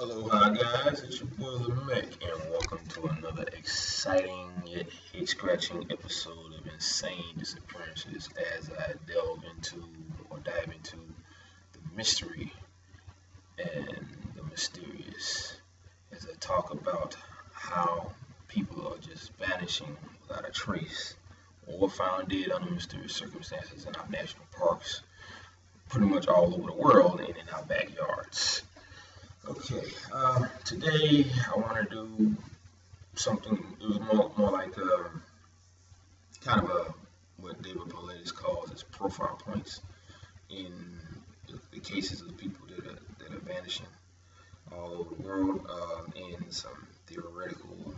Aloha guys, it's your boy Mac, and welcome to another exciting yet head-scratching episode of Insane Disappearances as I dive into the mystery and the mysterious as I talk about how people are just vanishing without a trace or found dead under mysterious circumstances in our national parks, pretty much all over the world and in our backyards. Okay, today I want to do something. It was more like kind of what David Paulides calls his profile points in the cases of people that are vanishing all over the world, and some theoretical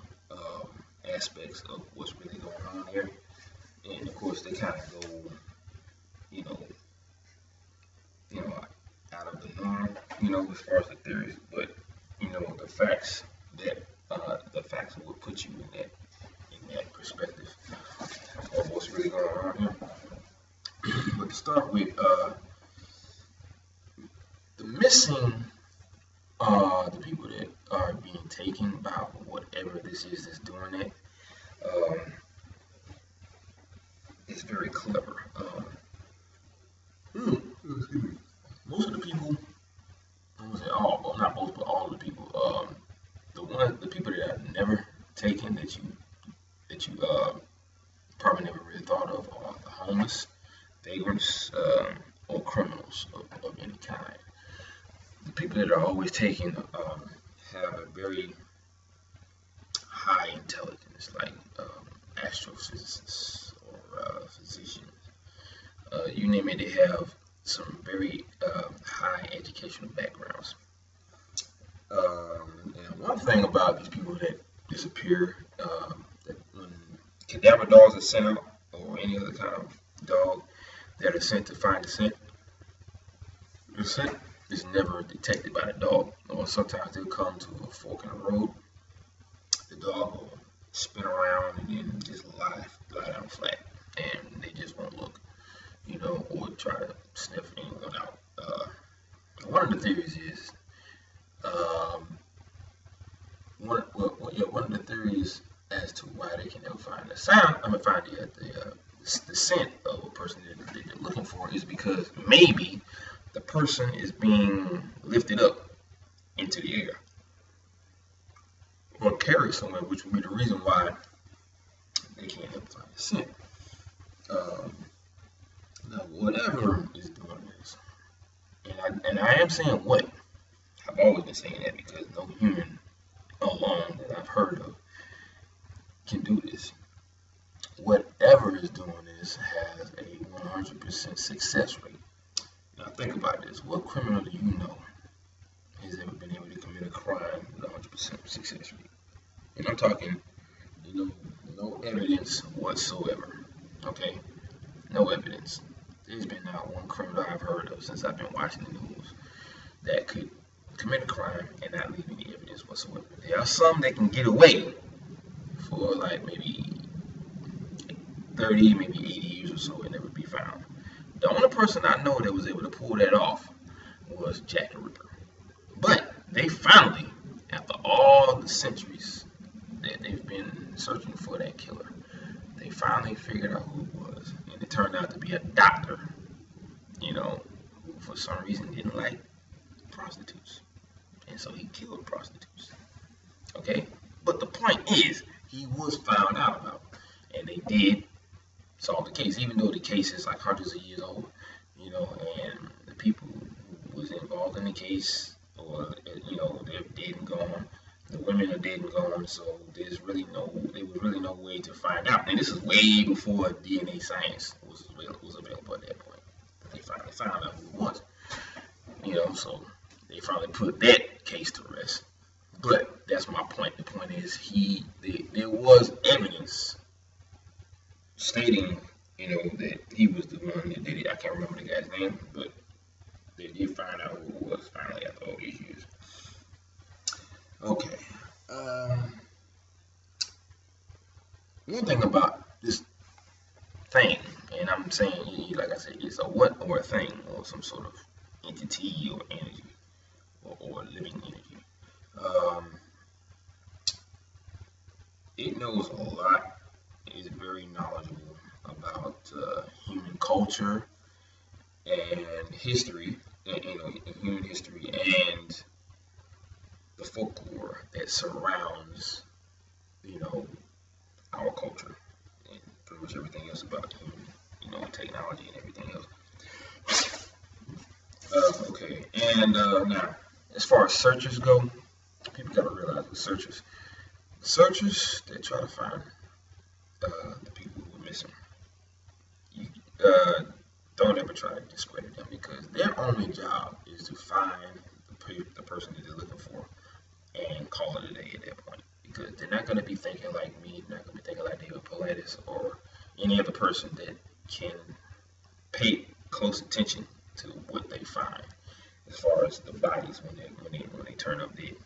aspects of what's really going on here. And of course, they kind of go, you know, out of the norm, as far as the theories, but the facts will put you in that perspective of what's really going on here. But to start with, the missing, the people that are being taken by whatever this is that's doing it, is very clever. Excuse me. Most of the people, I won't say all, well not most, but all of the people, the people that I've never taken that you probably never really thought of are the homeless, vagrants, or criminals of any kind. The people that are always taken have a very high intelligence, like astrophysicists or physicians. You name it, they have some very high educational backgrounds. And one thing about these people that disappear, that when cadaver dogs are sent out, or any other kind of dog that are sent to find the scent is never detected by the dog. Or sometimes they'll come to a fork in the road, the dog will spin around and then just lie down flat, and they just won't look, or try to sniff anyone out. One of the theories is, one of the theories as to why they can never find the scent of a person that they're looking for is because maybe the person is being lifted up into the air or carried somewhere, which would be the reason why they can't ever find the scent. Now, whatever is doing this, and I am saying what, I've always been saying that because no human alone that I've heard of can do this. Whatever is doing this has a 100% success rate. Now think about this. What criminal do you know has ever been able to commit a crime with a 100% success rate? And I'm talking, no evidence whatsoever. Okay? No evidence. There's been not one criminal I've heard of since I've been watching the news that could commit a crime and not leave any evidence whatsoever. There are some that can get away for like maybe 30, maybe 80 years or so and never be found. The only person I know that was able to pull that off was Jack the Ripper. But they finally, after all the centuries that they've been searching for that killer, they finally figured out who it was. And it turned out to be a doctor, who for some reason didn't like prostitutes. And so he killed prostitutes. Okay? But the point is, he was found out about. And they did solve the case, even though the case is like hundreds of years old, and the people who was involved in the case, or, they're dead and gone. The women are dead and gone, so there was really no way to find out. And this is way before DNA science was available at that point. They finally found out who it was. So they finally put that case to rest. But that's my point. The point is there was evidence stating, that he was the one that did it. I can't remember the guy's name, but they did find out who it was finally after all these years. Okay. One thing about this thing, and I'm saying, like I said, it's a what or a thing or some sort of entity or energy or living energy. Um, it knows a lot. It's very knowledgeable about human culture and history, human history and the folklore that surrounds, you know, our culture and pretty much everything else about human, technology and everything else. Okay, and now, as far as searchers go, people gotta realize with searchers, they try to find the people who are missing. You don't ever try to discredit them because their only job is to find the person that they're looking for and call it a day at that point. Because they're not going to be thinking like me, they're not going to be thinking like David Paulides or any other person that can pay close attention to what they find as far as the bodies when they turn up dead.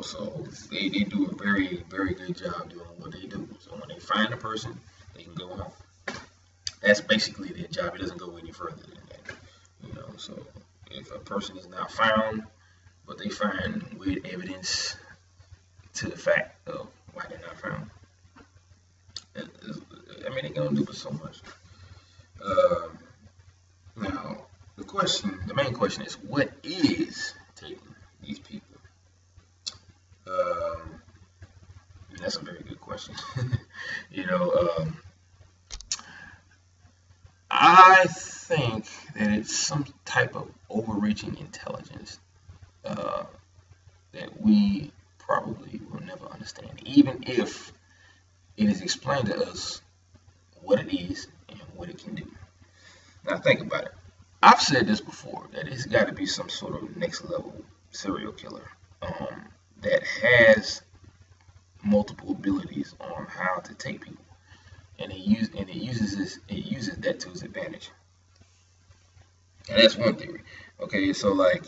So they do a very, very good job doing what they do. So when they find a person, they can go home. That's basically their job. It doesn't go any further than that. So if a person is not found, but they find weird evidence to the fact of why they're not found, I mean, they can only do so much. Now, the main question is, what is taking these people? That's a very good question. I think that it's some type of overreaching intelligence that we probably will never understand, even if it is explained to us what it is and what it can do. Now, think about it. I've said this before, that it's got to be some sort of next level serial killer that has multiple abilities on how to take people, and it uses that to its advantage. And that's one theory. Okay, so like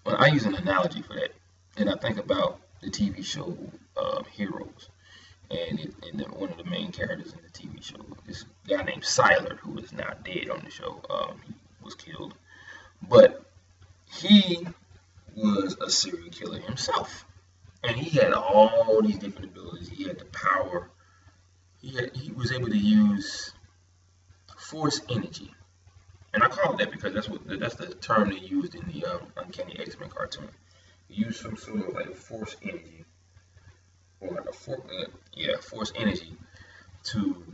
when I use an analogy for that, and I think about the TV show Heroes, and one of the main characters in the TV show, this guy named Siler, who is now dead on the show. He was killed, but he was a serial killer himself, and he had all these different abilities. He had the power. He was able to use force energy, and I call it that because that's the term they used in the Uncanny X-Men cartoon. He used some sort of like force energy, or like force energy to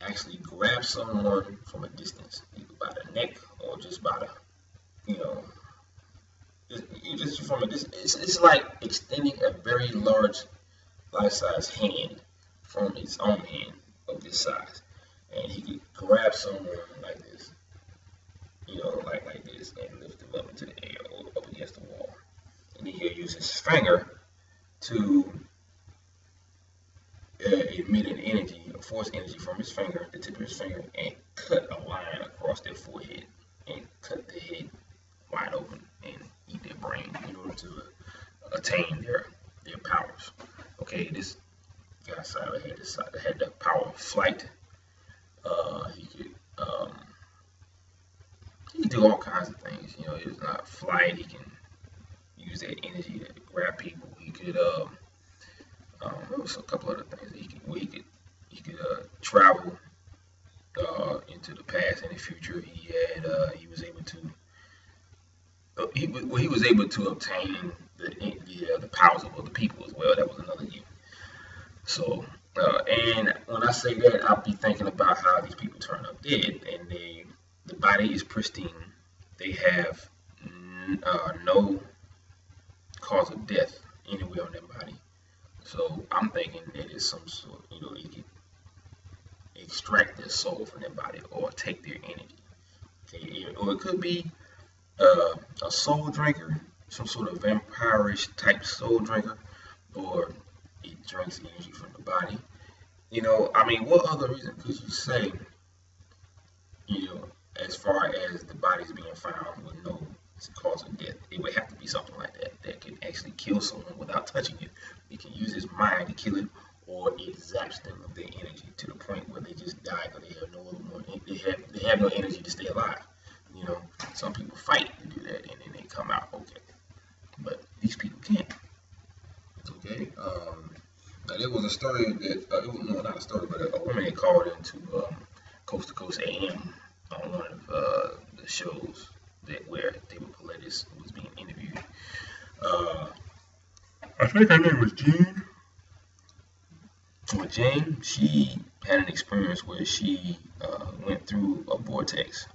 actually grab someone from a distance, either by the neck or just by the, just from a distance. It's like extending a very large, life-size hand from its own hand of this size, and he could grab someone like this, like this, and lift them up into the air or up against the wall, and then he'll use his finger to emit an energy, a force energy from his finger, the tip of his finger, and cut a line across their forehead and cut their head wide open and eat their brain in order to attain their powers. Okay, this guy Siler had the power of flight. He could do all kinds of things. It's not flight. He can use that energy to grab people. He could there was a couple other things that he could travel into the past and the future. He was able to obtain the powers of other people as well. That was another gift. So and when I say that, I'll be thinking about how these people turn up dead, and the body is pristine. They have no cause of death anywhere on their body. So I'm thinking that it's some sort, you could extract their soul from their body or take their energy. Okay, or it could be a soul drinker, some sort of vampirish type soul drinker, or it drinks energy from the body. I mean, what other reason could you say, as far as the bodies being found with no cause of death? It would have to be something like that can actually kill someone without touching it. It can use its mind to kill it, or it zaps them of their energy to the point where they just die because they have no energy to stay alive. Some people fight to do that, and then they come out okay. But these people can't. Okay. Now there was a story that no, not a story, but a woman had called into Coast to Coast AM on one of the shows where David Paulides was being interviewed. I think her name was Jean. Well, Jane, she had an experience where she went through a vortex,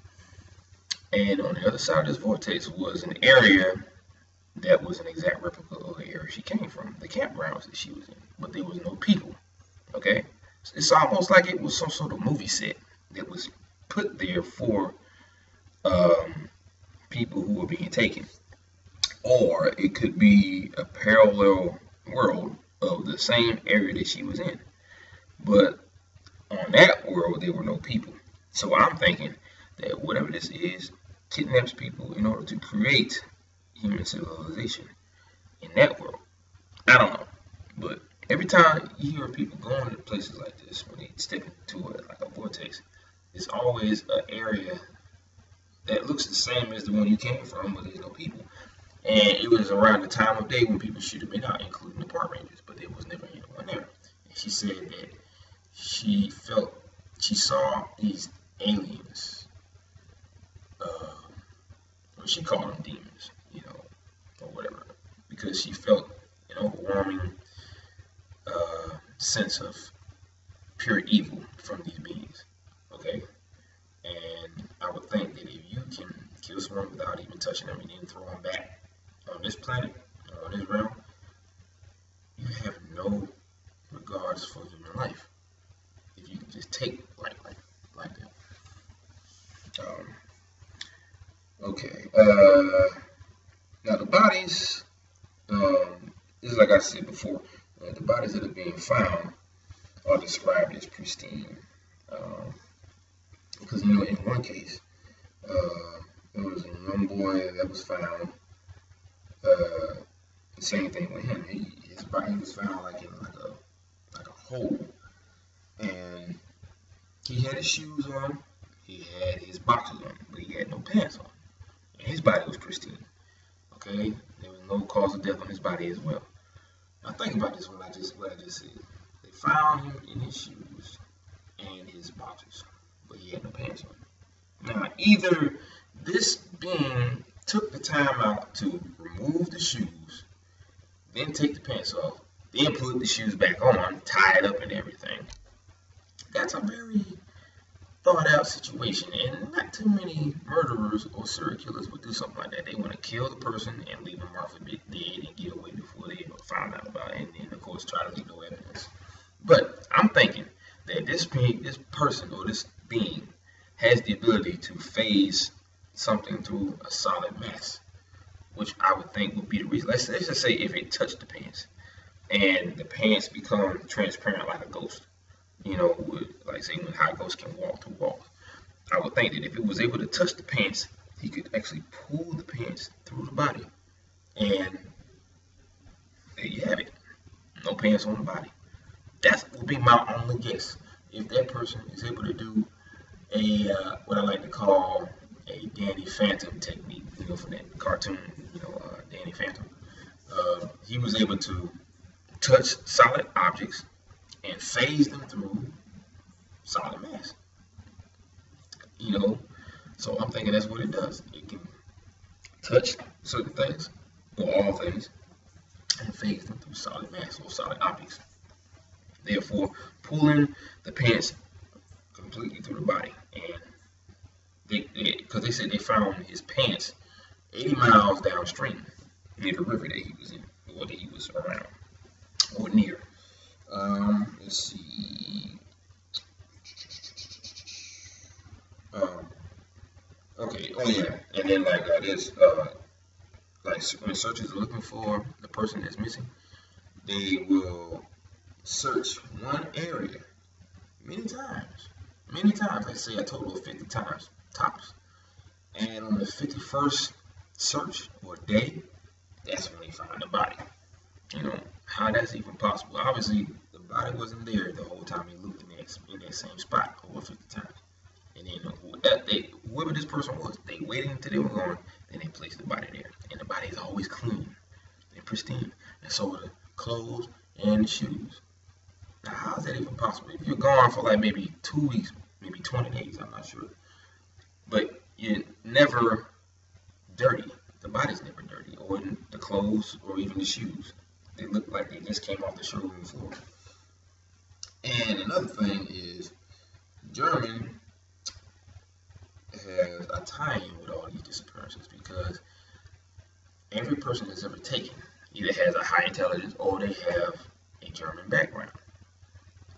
and on the other side of this vortex was an area that was an exact replica of the area she came from, the campgrounds that she was in, but there was no people. Okay, it's almost like it was some sort of movie set that was put there for people who were being taken, or it could be a parallel world of the same area that she was in, but on that world there were no people. So I'm thinking that whatever this is kidnaps people in order to create human civilization in that world. I don't know, but every time you hear people going to places like this, when they step into like a vortex, it's always an area that looks the same as the one you came from, but there's no people. And it was around the time of day when people should have been out, including the park rangers, but there was never anyone there. And she said that she saw these aliens, or she called them demons, or whatever, because she felt an overwhelming sense of pure evil from these beings. Okay, and I would think that if you can kill someone without even touching them and then throw them back on this planet, on this realm, you have no regards for human life. If you can just take like that. Okay. Now the bodies, this is like I said before, the bodies that are being found are described as pristine. Because in one case, there was a young boy that was found. The same thing with him. His body was found like in like a hole, and he had his shoes on, he had his boxers on, but he had no pants on, and his body was pristine. Okay, there was no cause of death on his body as well. Now think about this: what I just said. They found him in his shoes and his boxers, but he had no pants on. Now either this being took the time out to remove the shoes, then take the pants off, then put the shoes back on, tie it up and everything. That's a very thought out situation, and not too many murderers or serial killers would do something like that. They want to kill the person and leave them off a bit dead and get away before they find out about it, and then of course try to leave no evidence. But I'm thinking that this person or this being has the ability to phase something through a solid mass, which I would think would be the reason. Let's just say if it touched the pants and the pants become transparent like a ghost, like say when how ghosts can walk through walls. I would think that if it was able to touch the pants, he could actually pull the pants through the body, and there you have it. No pants on the body. That would be my only guess. If that person is able to do what I like to call a Danny Phantom technique, from that cartoon, Danny Phantom. He was able to touch solid objects and phase them through solid mass. So I'm thinking that's what it does. It can touch certain things, or all things, and phase them through solid mass or solid objects. Therefore, pulling the pants completely through the body. And because they said they found his pants 80 miles downstream near the river that he was in, or that he was around, or near. Let's see. Okay. Oh yeah. And then there's when searchers are looking for the person that's missing, they will search one area many times. Let's say a total of 50 times tops. And on the 51st search or day, that's when they find the body. How that's even possible. Obviously, the body wasn't there the whole time they looked in that same spot over 50 times. And then whoever this person was, they waited until they were gone, then they placed the body there. And the body is always clean and pristine. And so are the clothes and the shoes. Now, how is that even possible? If you're gone for like maybe 2 weeks, maybe 20 days, I'm not sure. But you're never dirty. The body's never dirty, or the clothes, or even the shoes. They look like they just came off the showroom floor. And another thing is, German has a tie-in with all these disappearances because every person that's ever taken either has a high intelligence or they have a German background.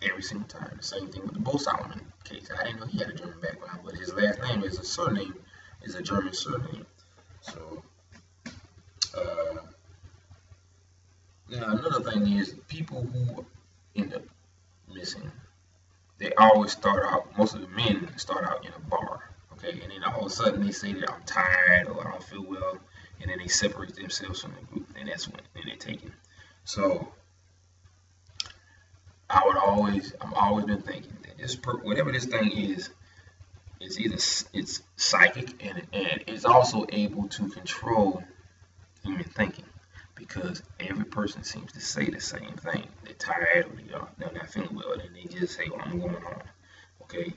Every single time. The same thing with the Bo Solomon case. I didn't know he had a German background, but his last name is a German surname. So, now another thing is people who end up missing, they always start out, most of the men start out in a bar, okay, and then all of a sudden they say that I'm tired or I don't feel well, and then they separate themselves from the group, and that's when they're taken. So I've always been thinking that whatever this thing is, it's psychic and it's also able to control human thinking, because every person seems to say the same thing. They're tired or they're not feeling well, and they just say, "Well, I'm going home." Okay,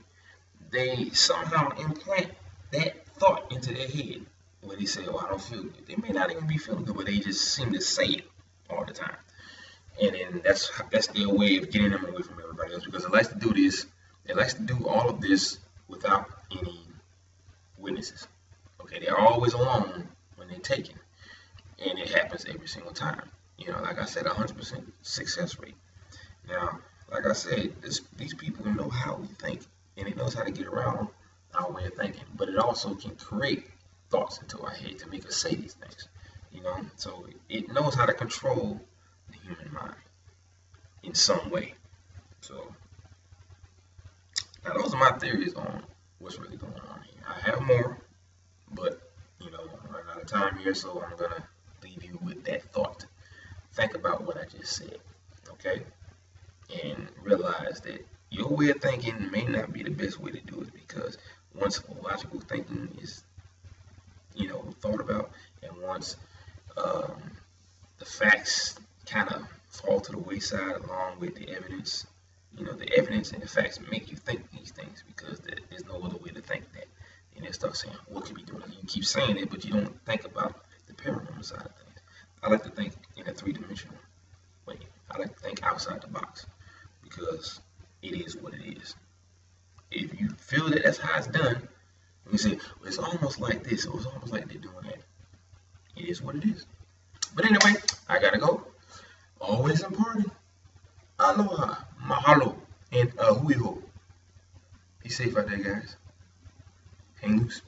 they somehow implant that thought into their head when they say, "Oh, I don't feel good." They may not even be feeling good, but they just seem to say it all the time. And then that's their way of getting them away from everybody else, because it likes to do this. It likes to do all of this without any witnesses. Okay, they're always alone when they're taken, and it happens every single time. You know, like I said, 100% success rate. Now, like I said, these people know how we think, and it knows how to get around our way of thinking. But it also can create thoughts into our head to make us say these things. You know, so it knows how to control the human mind in some way. So now those are my theories on what's really going on here. I have more, but you know, I'm running out of time here, so I'm gonna leave you with that thought. Think about what I just said, okay? And realize that your way of thinking may not be the best way to do it, because once logical thinking is, you know, thought about, and once the facts kind of fall to the wayside along with the evidence, you know, the evidence and the facts make you think these things, because there's no other way to think that. And then start saying, what could be doing? You keep saying it, but you don't think about the paranormal side of things. I like to think in a three-dimensional way. I like to think outside the box, because it is what it is. If you feel that that's how it's done, you say, well, it's almost like this, or it's almost like they're doing that. It is what it is. But anyway, I gotta go. Always important. Aloha, mahalo, and ahuiho. Be safe out there, guys. Hang loose.